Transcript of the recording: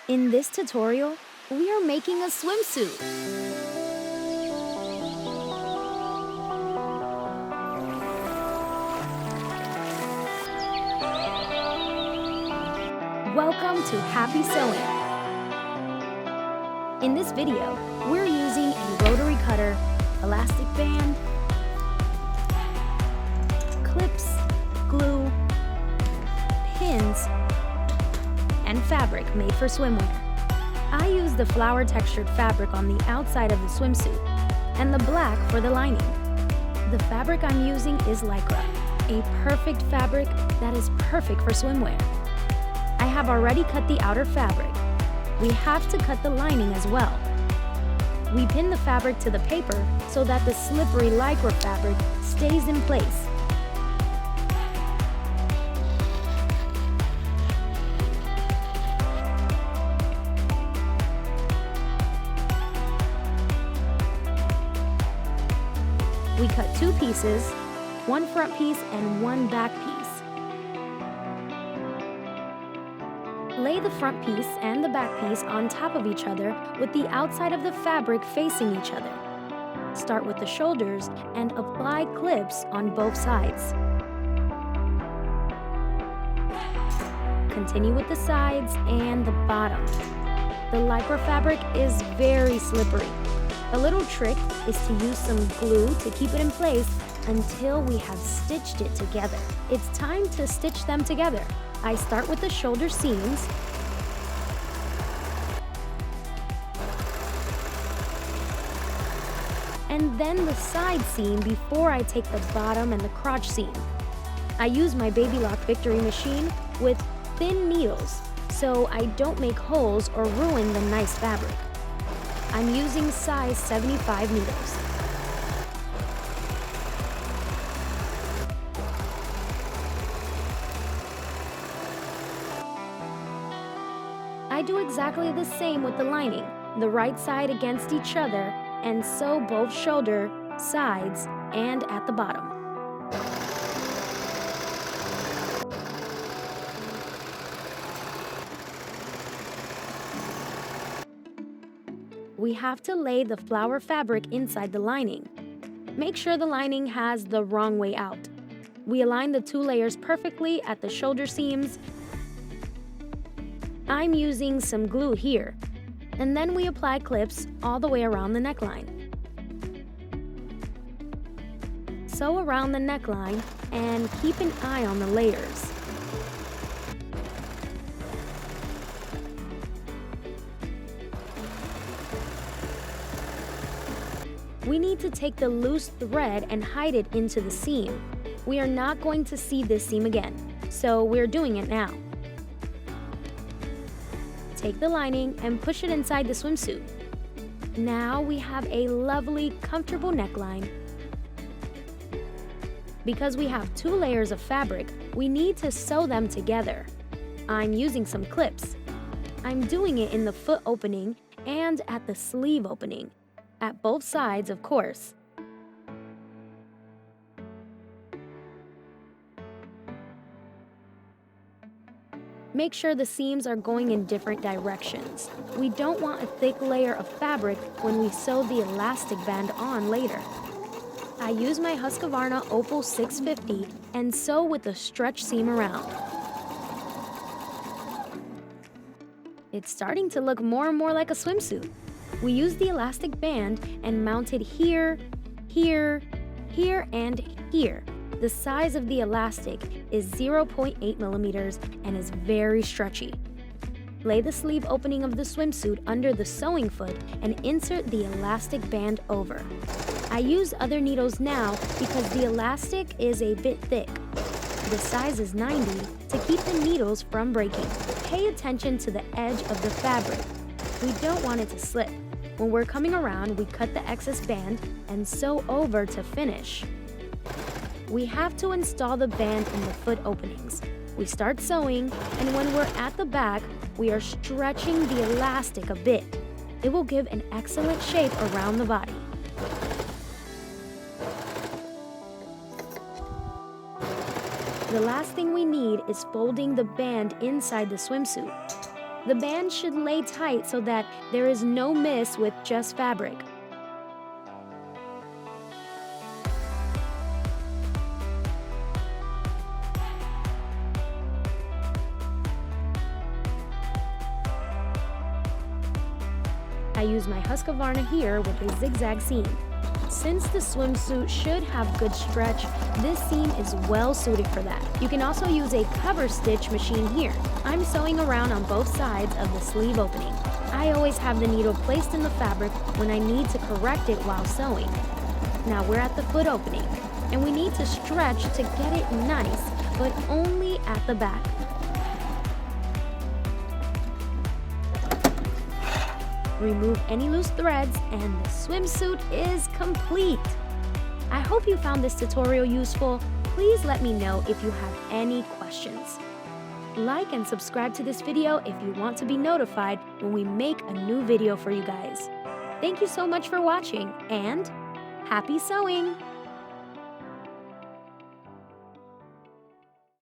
In this tutorial, we are making a swimsuit. Welcome to Happy Sewing. In this video, we're using a rotary cutter, elastic band, clips, glue, pins, and fabric made for swimwear. I used the flower textured fabric on the outside of the swimsuit and the black for the lining. The fabric I'm using is Lycra, a perfect fabric that is perfect for swimwear. I have already cut the outer fabric. We have to cut the lining as well. We pin the fabric to the paper so that the slippery Lycra fabric stays in place. We cut two pieces, one front piece and one back piece. Lay the front piece and the back piece on top of each other with the outside of the fabric facing each other. Start with the shoulders and apply clips on both sides. Continue with the sides and the bottom. The Lycra fabric is very slippery. A little trick is to use some glue to keep it in place until we have stitched it together. It's time to stitch them together. I start with the shoulder seams, and then the side seam before I take the bottom and the crotch seam. I use my Baby Lock Victory machine with thin needles so I don't make holes or ruin the nice fabric. I'm using size 75 needles. I do exactly the same with the lining, the right side against each other, and sew both shoulder, sides, and at the bottom. We have to lay the flower fabric inside the lining. Make sure the lining has the wrong way out. We align the two layers perfectly at the shoulder seams. I'm using some glue here, and then we apply clips all the way around the neckline. Sew around the neckline and keep an eye on the layers. We need to take the loose thread and hide it into the seam. We are not going to see this seam again, so we're doing it now. Take the lining and push it inside the swimsuit. Now we have a lovely, comfortable neckline. Because we have two layers of fabric, we need to sew them together. I'm using some clips. I'm doing it in the foot opening and at the sleeve opening. At both sides, of course. Make sure the seams are going in different directions. We don't want a thick layer of fabric when we sew the elastic band on later. I use my Husqvarna Opal 650 and sew with a stretch seam around. It's starting to look more and more like a swimsuit. We use the elastic band and mount it here, here, here, and here. The size of the elastic is 0.8 millimeters and is very stretchy. Lay the sleeve opening of the swimsuit under the sewing foot and insert the elastic band over. I use other needles now because the elastic is a bit thick. The size is 90 to keep the needles from breaking. Pay attention to the edge of the fabric. We don't want it to slip. When we're coming around, we cut the excess band and sew over to finish. We have to install the band in the foot openings. We start sewing, and when we're at the back, we are stretching the elastic a bit. It will give an excellent shape around the body. The last thing we need is folding the band inside the swimsuit. The band should lay tight so that there is no miss with just fabric. I use my Husqvarna here with a zigzag seam. Since the swimsuit should have good stretch, this seam is well suited for that. You can also use a cover stitch machine here. I'm sewing around on both sides of the sleeve opening. I always have the needle placed in the fabric when I need to correct it while sewing. Now we're at the foot opening, and we need to stretch to get it nice, but only at the back. Remove any loose threads and the swimsuit is complete. I hope you found this tutorial useful. Please let me know if you have any questions. Like and subscribe to this video if you want to be notified when we make a new video for you guys. Thank you so much for watching and happy sewing!